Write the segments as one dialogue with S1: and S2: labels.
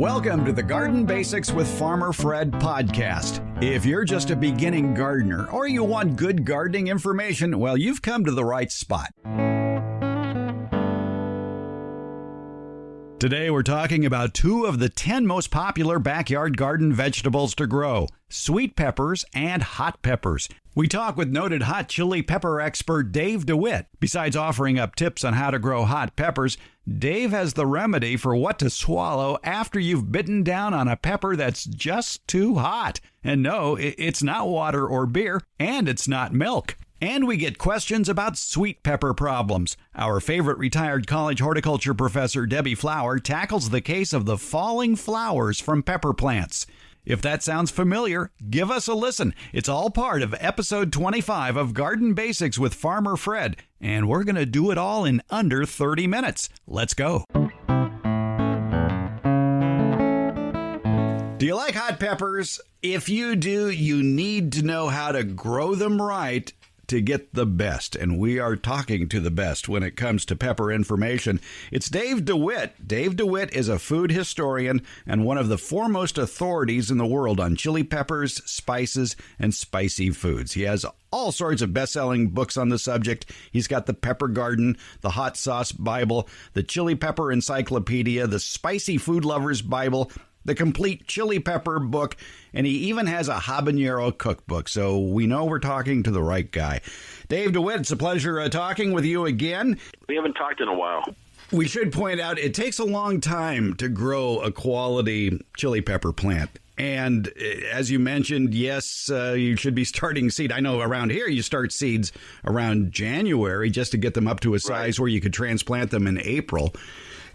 S1: Welcome to the Garden Basics with Farmer Fred podcast. If you're just a beginning gardener or you want good gardening information, well, you've come to the right spot. Today we're talking about two of the 10 most popular backyard garden vegetables to grow, sweet peppers and hot peppers. We talk with noted hot chili pepper expert Dave DeWitt. Besides offering up tips on how to grow hot peppers, Dave has the remedy for what to swallow after you've bitten down on a pepper that's just too hot. And no, it's not water or beer, and it's not milk. And we get questions about sweet pepper problems. Our favorite retired college horticulture professor, Debbie Flower, tackles the case of the falling flowers from pepper plants. If that sounds familiar, give us a listen. It's all part of episode 25 of Garden Basics with Farmer Fred, and we're going to do it all in under 30 minutes. Let's go. Do you like hot peppers? If you do, you need to know how to grow them right to get the best, and we are talking to the best when it comes to pepper information. It's Dave DeWitt. Dave DeWitt is a food historian and one of the foremost authorities in the world on chili peppers, spices, and spicy foods. He has all sorts of best-selling books on the subject. He's got the Pepper Garden, the Hot Sauce Bible, the Chili Pepper Encyclopedia, the Spicy Food Lovers Bible, the complete chili pepper book, and he even has a habanero cookbook, so we know we're talking to the right guy. Dave DeWitt, it's a pleasure talking with you again.
S2: We haven't talked in a while.
S1: We should point out it takes a long time to grow a quality chili pepper plant. And as you mentioned, yes, you should be starting seed. I know around here you start seeds around January just to get them up to a size where you could transplant them in April.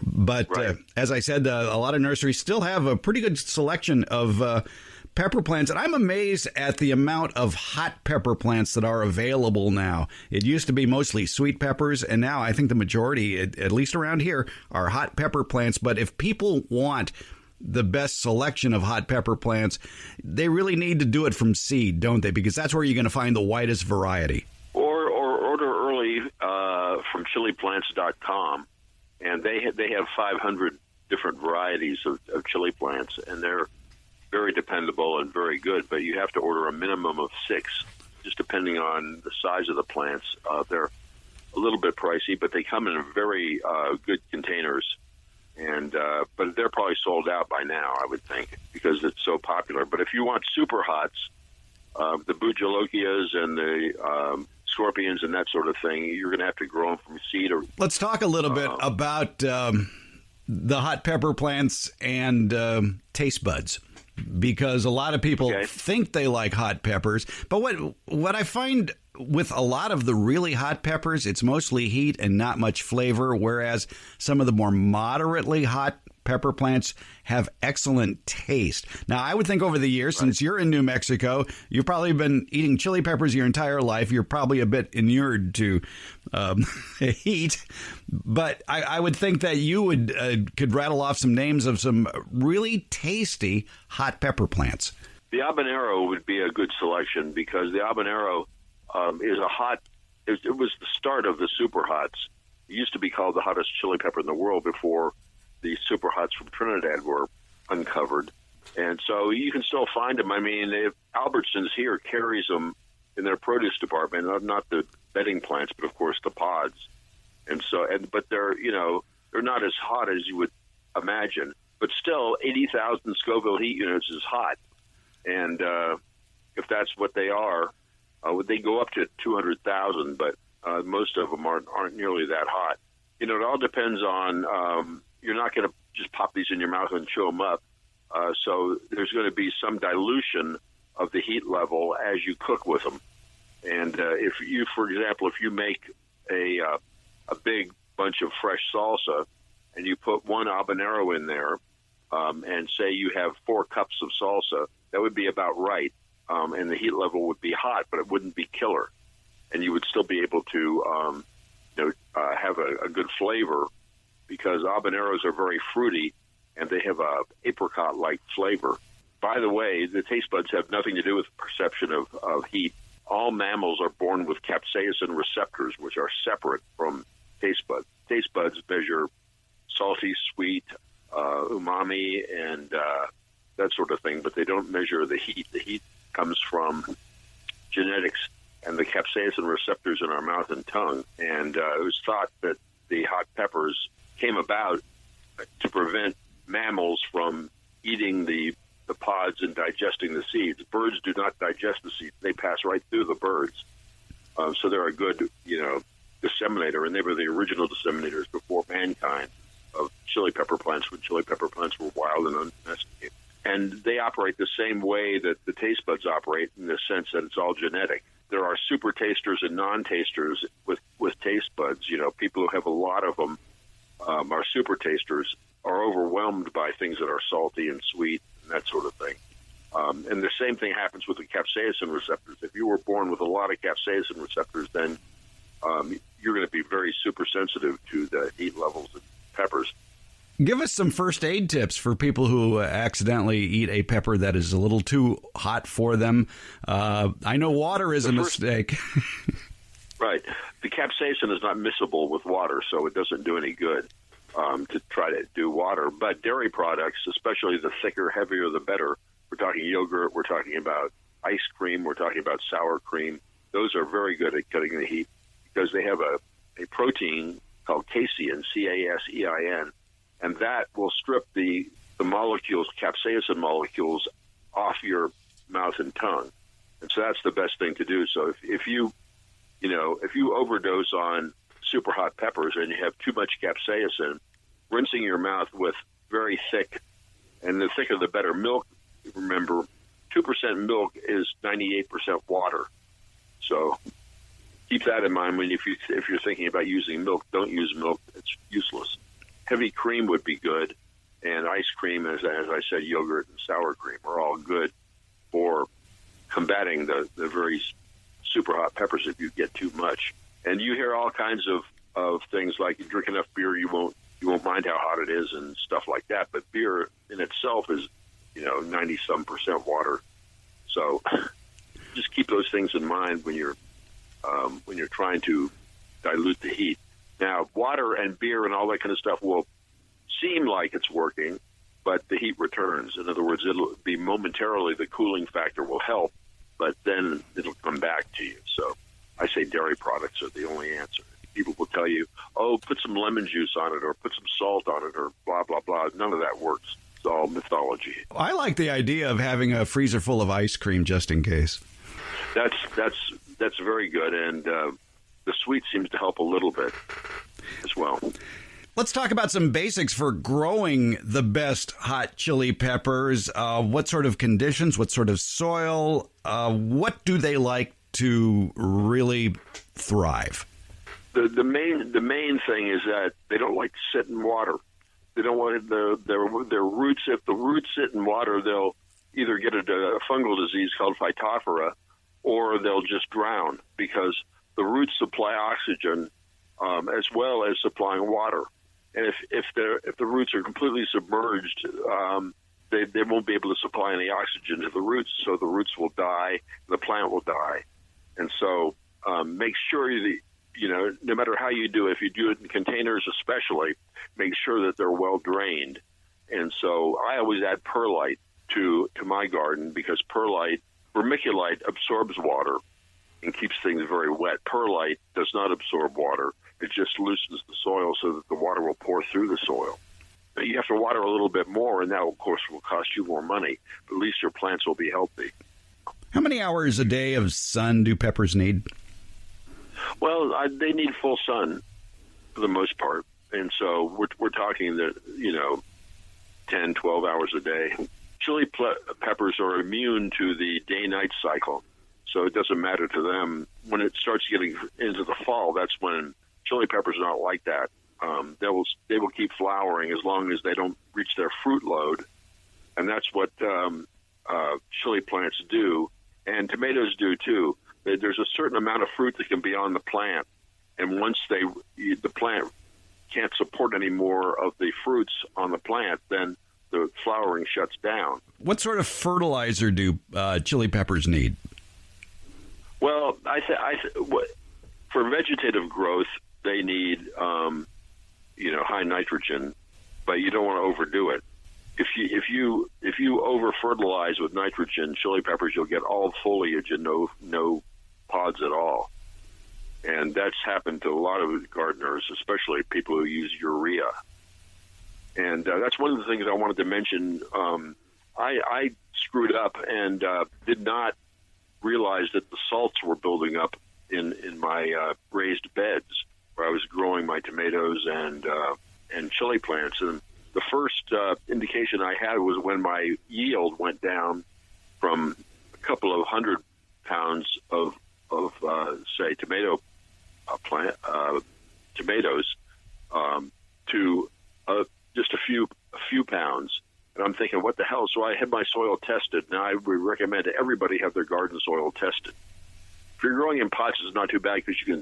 S1: But as I said, a lot of nurseries still have a pretty good selection of pepper plants. And I'm amazed at the amount of hot pepper plants that are available now. It used to be mostly sweet peppers, and now I think the majority, at least around here, are hot pepper plants. But if people want the best selection of hot pepper plants, they really need to do it from seed, don't they? Because that's where you're going to find the widest variety.
S2: Or order early from chiliplants.com. And they have 500 different varieties of chili plants, and they're very dependable and very good. But you have to order a minimum of 6, just depending on the size of the plants. They're a little bit pricey, but they come in very good containers. And but they're probably sold out by now, I would think, because it's so popular. But if you want super hots, the bujalokias and the scorpions and that sort of thing, you're going to have to grow them from seed. Or
S1: let's talk a little bit about the hot pepper plants and taste buds, because a lot of people think they like hot peppers. But what I find with a lot of the really hot peppers, it's mostly heat and not much flavor, whereas some of the more moderately hot pepper plants have excellent taste. Now, I would think over the years, since you're in New Mexico, you've probably been eating chili peppers your entire life. You're probably a bit inured to heat. But I would think that you could rattle off some names of some really tasty hot pepper plants.
S2: The habanero would be a good selection, because the habanero is a hot. It was the start of the super hots. It used to be called the hottest chili pepper in the world before the super hots from Trinidad were uncovered. And so you can still find them. I mean, Albertsons here carries them in their produce department, not the bedding plants, but of course the pods. And so, but they're not as hot as you would imagine. But still, 80,000 Scoville heat units is hot. And if that's what they are, they go up to 200,000, but most of them aren't nearly that hot. It all depends on. You're not going to just pop these in your mouth and chew them up. So there's going to be some dilution of the heat level as you cook with them. And if you, for example, if you make a big bunch of fresh salsa and you put one habanero in there, and say you have 4 cups of salsa, that would be about right. And the heat level would be hot, but it wouldn't be killer. And you would still be able to have a good flavor, because habaneros are very fruity and they have a apricot-like flavor. By the way, the taste buds have nothing to do with perception of heat. All mammals are born with capsaicin receptors, which are separate from taste buds. Taste buds measure salty, sweet, umami and that sort of thing, but they don't measure the heat. The heat comes from genetics and the capsaicin receptors in our mouth and tongue. And it was thought that the hot peppers came about to prevent mammals from eating the pods and digesting the seeds. Birds do not digest the seeds. They pass right through the birds. So they're a good, disseminator, and they were the original disseminators before mankind of chili pepper plants when chili pepper plants were wild and undomesticated. And they operate the same way that the taste buds operate, in the sense that it's all genetic. There are super tasters and non-tasters with taste buds. People who have a lot of them are super tasters, are overwhelmed by things that are salty and sweet and that sort of thing. And the same thing happens with the capsaicin receptors. If you were born with a lot of capsaicin receptors, then you're going to be very super sensitive to the heat levels of peppers.
S1: Give us some first aid tips for people who accidentally eat a pepper that is a little too hot for them. I know water is a mistake.
S2: Right. The capsaicin is not miscible with water, so it doesn't do any good to try to do water. But dairy products, especially the thicker, heavier, the better. We're talking yogurt. We're talking about ice cream. We're talking about sour cream. Those are very good at cutting the heat because they have a protein called casein, C-A-S-E-I-N, and that will strip the molecules, capsaicin molecules, off your mouth and tongue. And so that's the best thing to do. So if you overdose on super hot peppers and you have too much capsaicin, rinsing your mouth with very thick, and the thicker the better, milk. Remember, 2% milk is 98% water. So keep that in mind when if you're thinking about using milk. Don't use milk; it's useless. Heavy cream would be good, and ice cream, as I said, yogurt and sour cream are all good for combating the very super hot peppers if you get too much. And you hear all kinds of things like you drink enough beer, you won't mind how hot it is and stuff like that. But beer in itself is 90-some% water. So just keep those things in mind when you're trying to dilute the heat. Now, water and beer and all that kind of stuff will seem like it's working, but the heat returns. In other words, it'll be momentarily, the cooling factor will help, but then it'll come back to you. So I say dairy products are the only answer. People will tell you, put some lemon juice on it or put some salt on it or blah, blah, blah. None of that works. It's all mythology.
S1: I like the idea of having a freezer full of ice cream just in case.
S2: That's very good, and the sweet seems to help a little bit as well.
S1: Let's talk about some basics for growing the best hot chili peppers. What sort of conditions, what sort of soil, what do they like to really thrive?
S2: The main thing is that they don't like to sit in water. They don't want their roots. If the roots sit in water, they'll either get a fungal disease called phytophthora, or they'll just drown because the roots supply oxygen as well as supplying water. And if the roots are completely submerged, they won't be able to supply any oxygen to the roots, so the roots will die, the plant will die. And so make sure no matter how you do it, if you do it in containers especially, make sure that they're well drained. And so I always add perlite to my garden because vermiculite absorbs water and keeps things very wet. Perlite does not absorb water. It just loosens the soil so that the water will pour through the soil. But you have to water a little bit more, and that, of course, will cost you more money. But at least your plants will be healthy.
S1: How many hours a day of sun do peppers need?
S2: Well, they need full sun for the most part. And so we're talking that, 10, 12 hours a day. Chili peppers are immune to the day-night cycle, so it doesn't matter to them. When it starts getting into the fall, that's when chili peppers are not like that. They will keep flowering as long as they don't reach their fruit load, and that's what chili plants do, and tomatoes do too. There's a certain amount of fruit that can be on the plant, and once the plant can't support any more of the fruits on the plant, then the flowering shuts down.
S1: What sort of fertilizer do chili peppers need?
S2: Well, for vegetative growth, they need high nitrogen but you don't want to overdo it. If you over fertilize with nitrogen chili peppers, you'll get all foliage and no pods at all. And that's happened to a lot of gardeners, especially people who use urea. And that's one of the things I wanted to mention. I screwed up and did not realize that the salts were building up in my raised beds where I was growing my tomatoes and chili plants. And the first indication I had was when my yield went down from a couple of 100 pounds of say tomatoes to just a few pounds. And I'm thinking, what the hell? So I had my soil tested. Now I would recommend everybody have their garden soil tested. If you're growing in pots, it's not too bad because you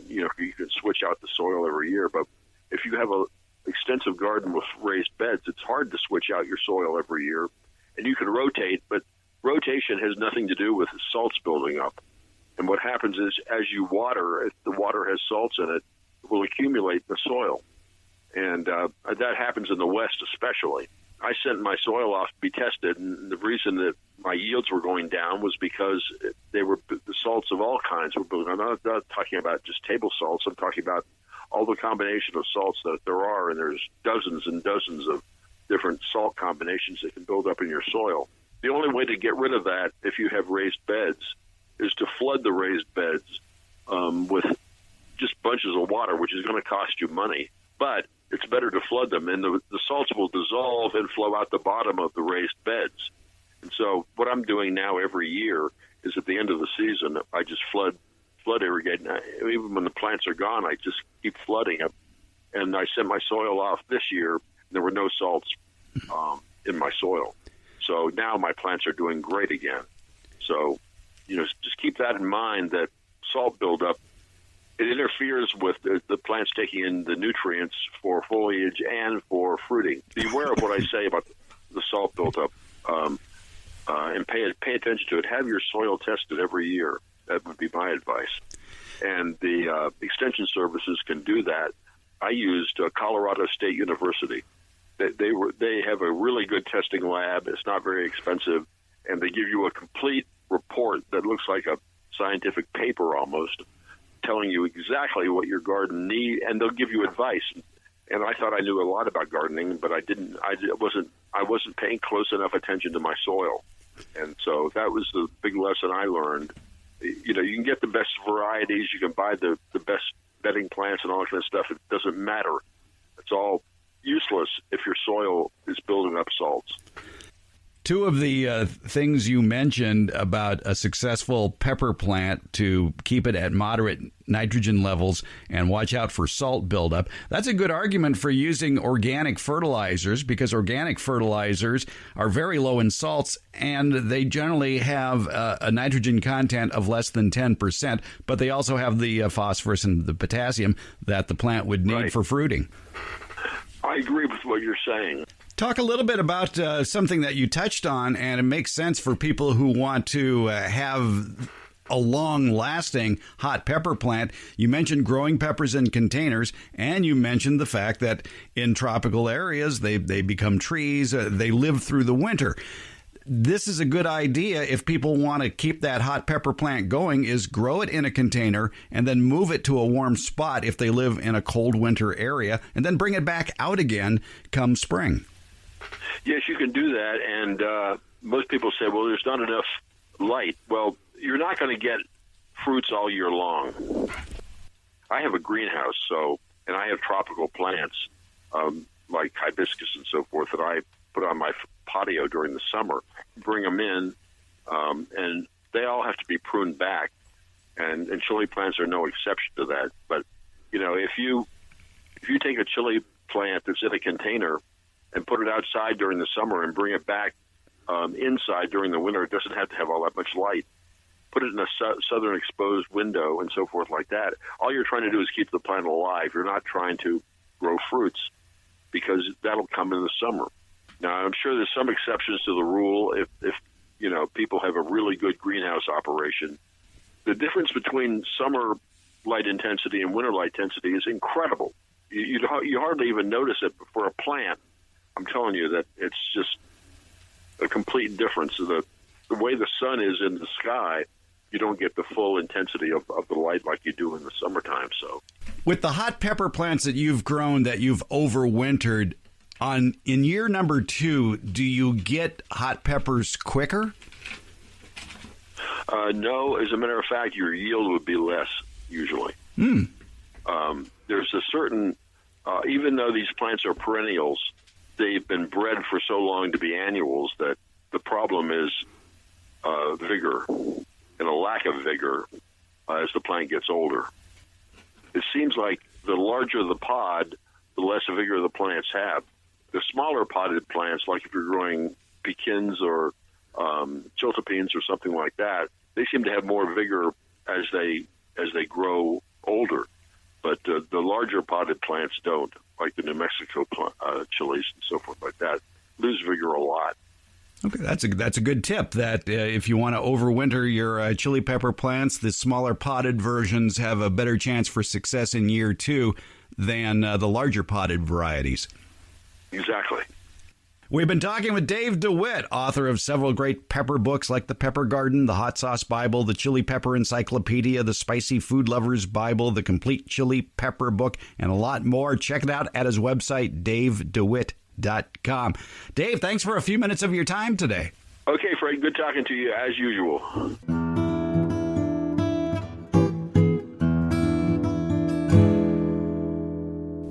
S2: can switch out the soil every year. But if you have a extensive garden with raised beds, it's hard to switch out your soil every year. And you can rotate, but rotation has nothing to do with salts building up. And what happens is, as you water, if the water has salts in it, it will accumulate in the soil. And that happens in the West especially. I sent my soil off to be tested, and the reason that my yields were going down was because the salts of all kinds were building. I'm not talking about just table salts. I'm talking about all the combination of salts that there are, and there's dozens and dozens of different salt combinations that can build up in your soil. The only way to get rid of that, if you have raised beds, is to flood the raised beds with just bunches of water, which is going to cost you money. But it's better to flood them, and the salts will dissolve and flow out the bottom of the raised beds. And so what I'm doing now every year is at the end of the season, I just flood irrigate. And even when the plants are gone, I just keep flooding them. And I sent my soil off this year, and there were no salts in my soil. So now my plants are doing great again. So, just keep that in mind, that salt buildup, it interferes with the plants taking in the nutrients for foliage and for fruiting. Beware of what I say about the salt buildup, and pay attention to it. Have your soil tested every year. That would be my advice. And the extension services can do that. I used Colorado State University. They have a really good testing lab. It's not very expensive, and they give you a complete report that looks like a scientific paper almost, telling you exactly what your garden needs, and they'll give you advice. And I thought I knew a lot about gardening, but I didn't. I wasn't paying close enough attention to my soil, and so that was the big lesson I learned. You can get the best varieties, you can buy the best bedding plants and all that kind of stuff. It doesn't matter. It's all useless if your soil is building up salts.
S1: Two of the things you mentioned about a successful pepper plant to keep it at moderate nitrogen levels and watch out for salt buildup. That's a good argument for using organic fertilizers, because organic fertilizers are very low in salts and they generally have a nitrogen content of less than 10%, but they also have the phosphorus and the potassium that the plant would need for fruiting.
S2: I agree with what you're saying.
S1: Talk a little bit about something that you touched on, and it makes sense for people who want to have a long-lasting hot pepper plant. You mentioned growing peppers in containers, and you mentioned the fact that in tropical areas, they become trees. They live through the winter. This is a good idea if people want to keep that hot pepper plant going, is grow it in a container and then move it to a warm spot if they live in a cold winter area, and then bring it back out again come spring.
S2: Yes, you can do that, and most people say, well, there's not enough light. Well, you're not going to get fruits all year long. I have a greenhouse, and I have tropical plants like hibiscus and so forth that I put on my patio during the summer, bring them in, and they all have to be pruned back, and chili plants are no exception to that. But, if you take a chili plant that's in a container and put it outside during the summer and bring it back inside during the winter, it doesn't have to have all that much light. Put it in a southern exposed window and so forth like that. All you're trying to do is keep the plant alive. You're not trying to grow fruits, because that'll come in the summer. Now, I'm sure there's some exceptions to the rule if people have a really good greenhouse operation. The difference between summer light intensity and winter light intensity is incredible. You hardly even notice it for a plant. I'm telling you that it's just a complete difference. The way the sun is in the sky, you don't get the full intensity of the light like you do in the summertime. So,
S1: with the hot pepper plants that you've grown, that you've overwintered, in year number 2, do you get hot peppers quicker?
S2: No, as a matter of fact, your yield would be less usually. There's a certain, even though these plants are perennials, they've been bred for so long to be annuals that the problem is vigor and a lack of vigor as the plant gets older. It seems like the larger the pod, the less vigor the plants have. The smaller potted plants, like if you're growing pekins or chiltepines or something like that, they seem to have more vigor as they grow older. But the larger potted plants don't, like the New Mexico chilies and so forth like that, lose vigor a lot.
S1: Okay, that's a good tip, that if you want to overwinter your chili pepper plants, the smaller potted versions have a better chance for success in year 2 than the larger potted varieties.
S2: Exactly.
S1: We've been talking with Dave DeWitt, author of several great pepper books like The Pepper Garden, The Hot Sauce Bible, The Chili Pepper Encyclopedia, The Spicy Food Lover's Bible, The Complete Chili Pepper Book, and a lot more. Check it out at his website, davedewitt.com. Dave, thanks for a few minutes of your time today.
S2: Okay, Fred, good talking to you as usual.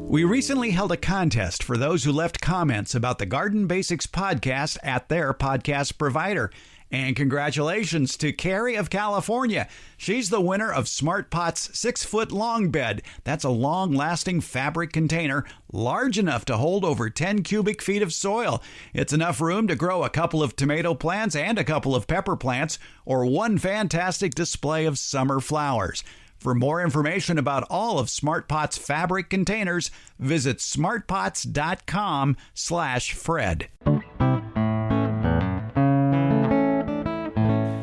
S1: We recently held a contest for those who left comments about the Garden Basics podcast at their podcast provider. And congratulations to Carrie of California. She's the winner of Smart Pot's 6-foot long bed. That's a long-lasting fabric container large enough to hold over 10 cubic feet of soil. It's enough room to grow a couple of tomato plants and a couple of pepper plants, or one fantastic display of summer flowers. For more information about all of Smart Pot's fabric containers, visit smartpots.com/Fred.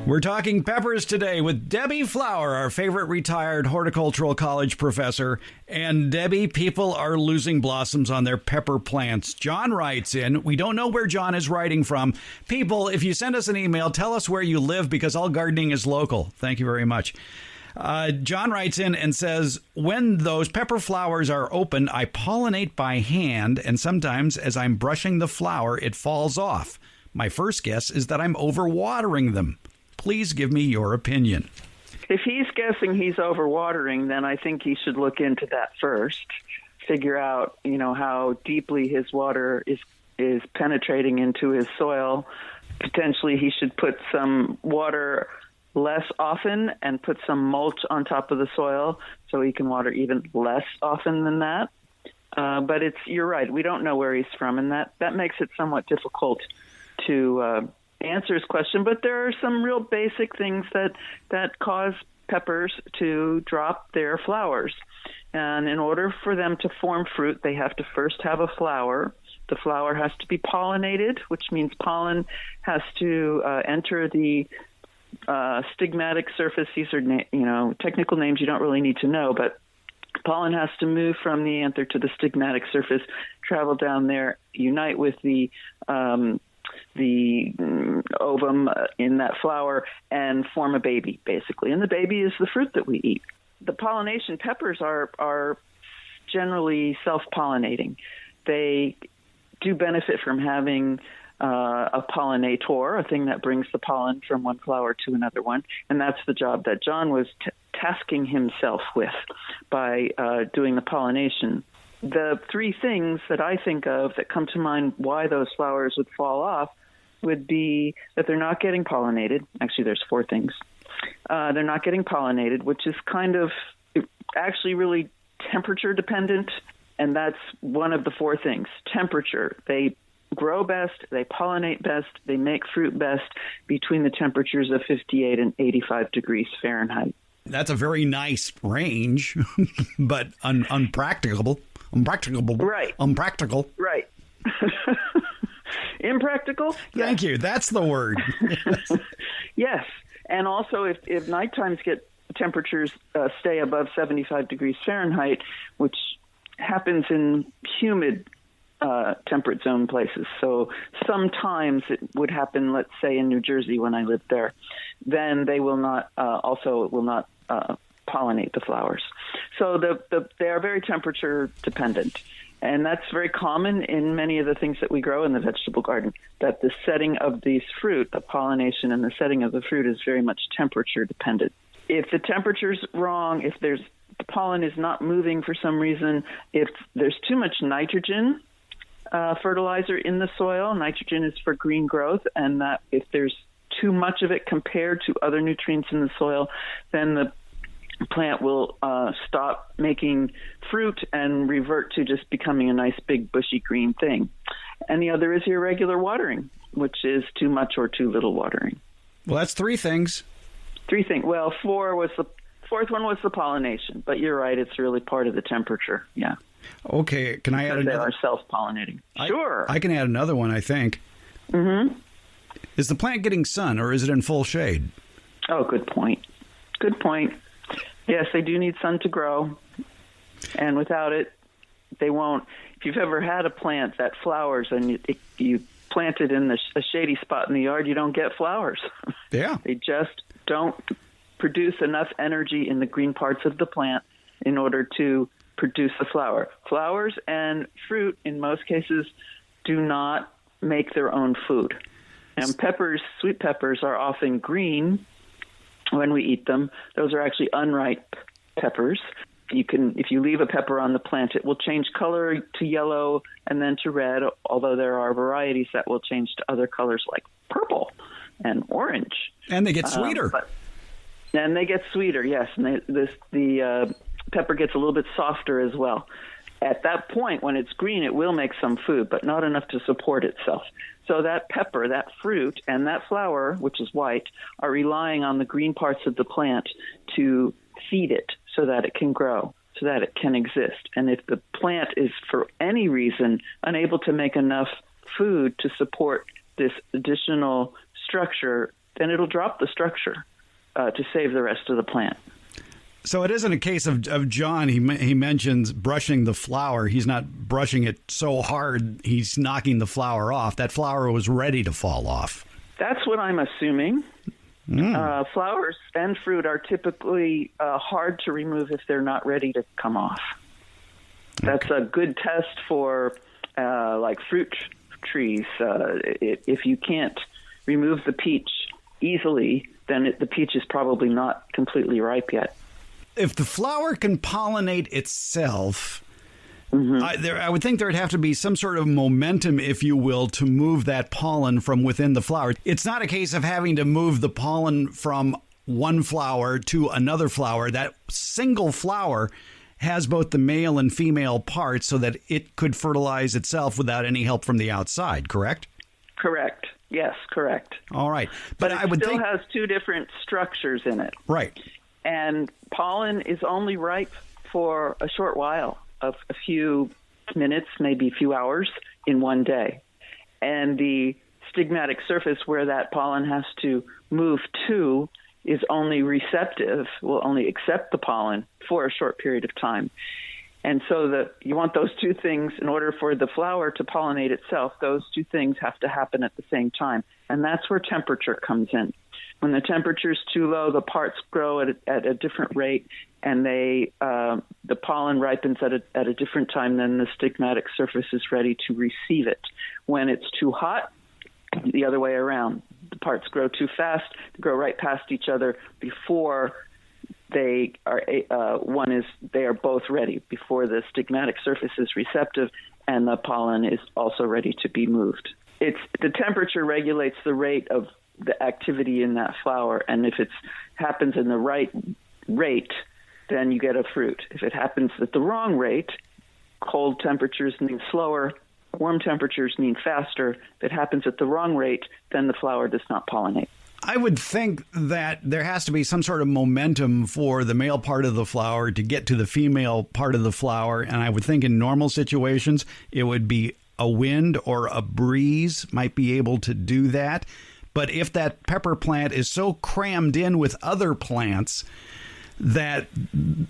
S1: We're talking peppers today with Debbie Flower, our favorite retired horticultural college professor. And Debbie, people are losing blossoms on their pepper plants. John writes in, we don't know where John is writing from. People, if you send us an email, tell us where you live, because all gardening is local. Thank you very much. John writes in and says, when those pepper flowers are open, I pollinate by hand, and sometimes as I'm brushing the flower, it falls off. My first guess is that I'm overwatering them. Please give me your opinion.
S3: If he's guessing he's overwatering, then I think he should look into that first, figure out, how deeply his water is penetrating into his soil. Potentially he should put some water less often and put some mulch on top of the soil so he can water even less often than that. But you're right, we don't know where he's from, and that makes it somewhat difficult to answer his question. But there are some real basic things that cause peppers to drop their flowers. And in order for them to form fruit, they have to first have a flower. The flower has to be pollinated, which means pollen has to enter the stigmatic surface. These are, technical names you don't really need to know, but pollen has to move from the anther to the stigmatic surface, travel down there, unite with the ovum in that flower, and form a baby, basically. And the baby is the fruit that we eat. The pollination, peppers are generally self-pollinating. They do benefit from having a pollinator, a thing that brings the pollen from one flower to another one. And that's the job that John was tasking himself with by doing the pollination. The three things that I think of that come to mind why those flowers would fall off would be that they're not getting pollinated. Actually, there's four things. They're not getting pollinated, which is kind of actually really temperature dependent. And that's one of the four things. Temperature. They grow best, they pollinate best, they make fruit best between the temperatures of 58 and 85 degrees Fahrenheit.
S1: That's a very nice range, but unpracticable. Right. Unpractical.
S3: Right. Impractical?
S1: Thank you. That's the word.
S3: Yes. And also, if night times get temperatures stay above 75 degrees Fahrenheit, which happens in humid temperate zone places. So sometimes it would happen, let's say in New Jersey when I lived there, then they will not pollinate the flowers. So they are very temperature dependent. And that's very common in many of the things that we grow in the vegetable garden, that the setting of these fruit, the pollination and the setting of the fruit is very much temperature dependent. If the temperature's wrong, if the pollen is not moving for some reason, if there's too much nitrogen fertilizer in the soil, nitrogen is for green growth, and that if there's too much of it compared to other nutrients in the soil, then the plant will stop making fruit and revert to just becoming a nice big bushy green thing. And the other is irregular watering, which is too much or too little watering.
S1: Well, that's three things.
S3: Well, fourth one was the pollination, but you're right, it's really part of the temperature. Yeah.
S1: Okay, can I add another?
S3: They are self-pollinating. Sure.
S1: I can add another one, I think.
S3: Mm-hmm.
S1: Is the plant getting sun, or is it in full shade?
S3: Oh, good point. Good point. Yes, they do need sun to grow, and without it, they won't. If you've ever had a plant that flowers and you plant it in a shady spot in the yard, you don't get flowers.
S1: Yeah.
S3: They just don't produce enough energy in the green parts of the plant in order to produce the flower. Flowers and fruit, in most cases, do not make their own food. And peppers, sweet peppers, are often green when we eat them. Those are actually unripe peppers. If you leave a pepper on the plant, it will change color to yellow and then to red, although there are varieties that will change to other colors like purple and orange.
S1: And they get sweeter.
S3: And they get sweeter, yes. And the pepper gets a little bit softer as well. At that point, when it's green, it will make some food, but not enough to support itself. So that pepper, that fruit, and that flower, which is white, are relying on the green parts of the plant to feed it so that it can grow, so that it can exist. And if the plant is, for any reason, unable to make enough food to support this additional structure, then it'll drop the structure to save the rest of the plant.
S1: So it isn't a case of John. He mentions brushing the flower. He's not brushing it so hard he's knocking the flower off. That flower was ready to fall off. That's
S3: what I'm assuming. Flowers and fruit are typically hard to remove if they're not ready to come off. That's a good test for like fruit trees. If you can't remove the peach easily, then the peach is probably not completely ripe yet.
S1: If the flower can pollinate itself, I would think there would have to be some sort of momentum, if you will, to move that pollen from within the flower. It's not a case of having to move the pollen from one flower to another flower. That single flower has both the male and female parts so that it could fertilize itself without any help from the outside, correct?
S3: Correct. Yes, correct.
S1: All right.
S3: But it still has two different structures in it.
S1: Right.
S3: And pollen is only ripe for a short while, of a few minutes, maybe a few hours in one day. And the stigmatic surface where that pollen has to move to is only receptive, will only accept the pollen for a short period of time. And so you want those two things in order for the flower to pollinate itself. Those two things have to happen at the same time. And that's where temperature comes in. When the temperature is too low, the parts grow at a different rate, and the pollen ripens at a different time than the stigmatic surface is ready to receive it. When it's too hot, the other way around. The parts grow too fast, they grow right past each other before they are both ready, before the stigmatic surface is receptive and the pollen is also ready to be moved. The temperature regulates the rate of the activity in that flower, and if it happens in the right rate, then you get a fruit. If it happens at the wrong rate, cold temperatures mean slower, warm temperatures mean faster. If it happens at the wrong rate, then the flower does not pollinate.
S1: I would think that there has to be some sort of momentum for the male part of the flower to get to the female part of the flower, and I would think in normal situations it would be a wind or a breeze might be able to do that. But if that pepper plant is so crammed in with other plants that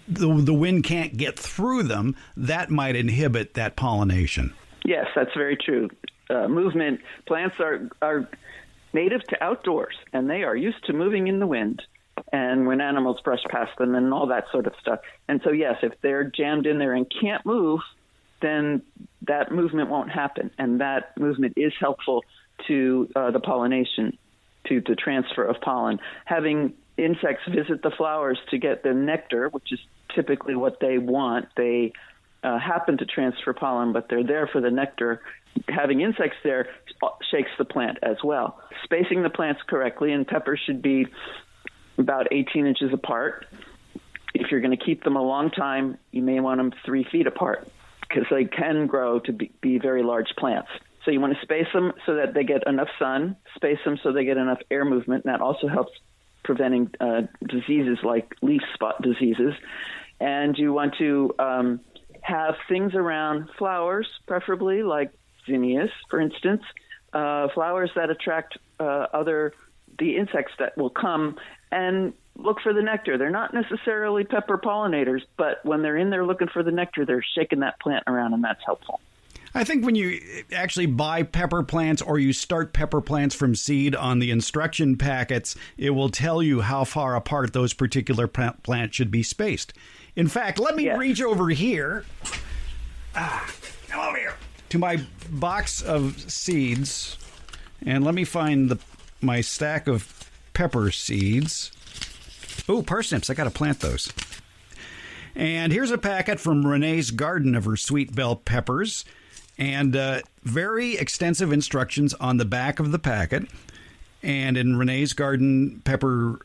S1: the wind can't get through them, that might inhibit that pollination.
S3: Yes, that's very true. Movement, plants are native to outdoors, and they are used to moving in the wind and when animals brush past them and all that sort of stuff. And so, yes, if they're jammed in there and can't move, then that movement won't happen. And that movement is helpful to the pollination, to the transfer of pollen. Having insects visit the flowers to get the nectar, which is typically what they want. They happen to transfer pollen, but they're there for the nectar. Having insects there shakes the plant as well. Spacing the plants correctly, and peppers should be about 18 inches apart. If you're going to keep them a long time, you may want them 3 feet apart because they can grow to be very large plants. So you want to space them so that they get enough sun, space them so they get enough air movement, and that also helps preventing diseases like leaf spot diseases. And you want to have things around flowers, preferably like zinnias, for instance, flowers that attract the insects that will come and look for the nectar. They're not necessarily pepper pollinators, but when they're in there looking for the nectar, they're shaking that plant around, and that's helpful.
S1: I think when you actually buy pepper plants or you start pepper plants from seed on the instruction packets, it will tell you how far apart those particular plants should be spaced. In fact, let me reach over here. Come over here to my box of seeds, and let me find my stack of pepper seeds. Oh, parsnips. I got to plant those. And here's a packet from Renee's garden of her sweet bell peppers. And very extensive instructions on the back of the packet. And in Renee's garden pepper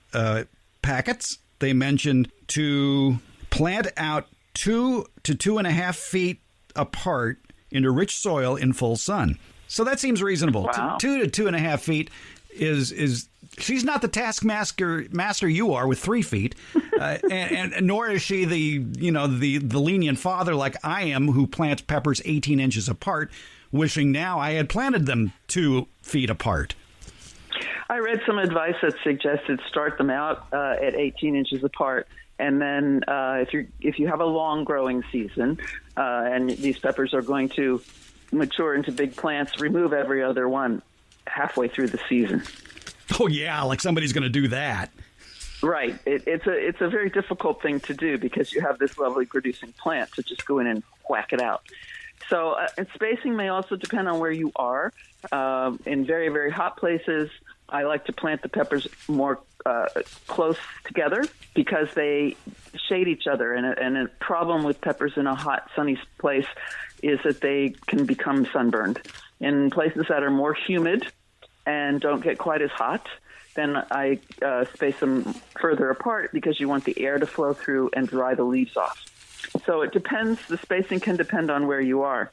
S1: packets, they mentioned to plant out 2 to 2.5 feet apart into rich soil in full sun. So that seems reasonable.
S3: Wow.
S1: 2 to 2.5 feet is she's not the taskmaster you are with 3 feet, and nor is she the lenient father like I am, who plants peppers 18 inches apart, wishing now I had planted them 2 feet apart.
S3: I read some advice that suggested start them out at 18 inches apart, and then if you have a long growing season and these peppers are going to mature into big plants, remove every other one halfway through the season.
S1: Oh yeah, like somebody's going to do that.
S3: Right. It's a very difficult thing to do because you have this lovely producing plant to just go in and whack it out. So and spacing may also depend on where you are. In very, very hot places, I like to plant the peppers more close together because they shade each other. And a problem with peppers in a hot, sunny place is that they can become sunburned. In places that are more humid and don't get quite as hot, then I space them further apart because you want the air to flow through and dry the leaves off. So it depends. The spacing can depend on where you are.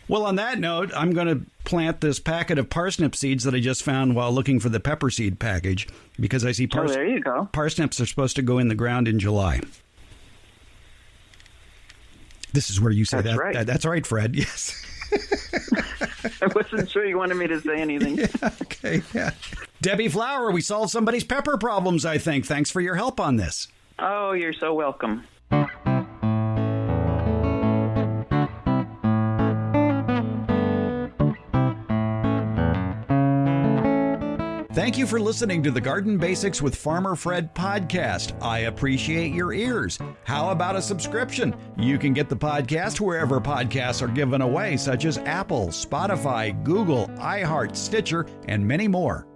S1: Well, on that note, I'm going to plant this packet of parsnip seeds that I just found while looking for the pepper seed package because I see
S3: there you go.
S1: Parsnips are supposed to go in the ground in July. This is where you say
S3: that's
S1: that.
S3: Right.
S1: That's right, Fred. Yes.
S3: I wasn't sure you wanted me to say anything.
S1: Yeah, okay, yeah. Debbie Flower, we solved somebody's pepper problems, I think. Thanks for your help on this.
S3: Oh, you're so welcome.
S1: Thank you for listening to the Garden Basics with Farmer Fred podcast. I appreciate your ears. How about a subscription? You can get the podcast wherever podcasts are given away, such as Apple, Spotify, Google, iHeart, Stitcher, and many more.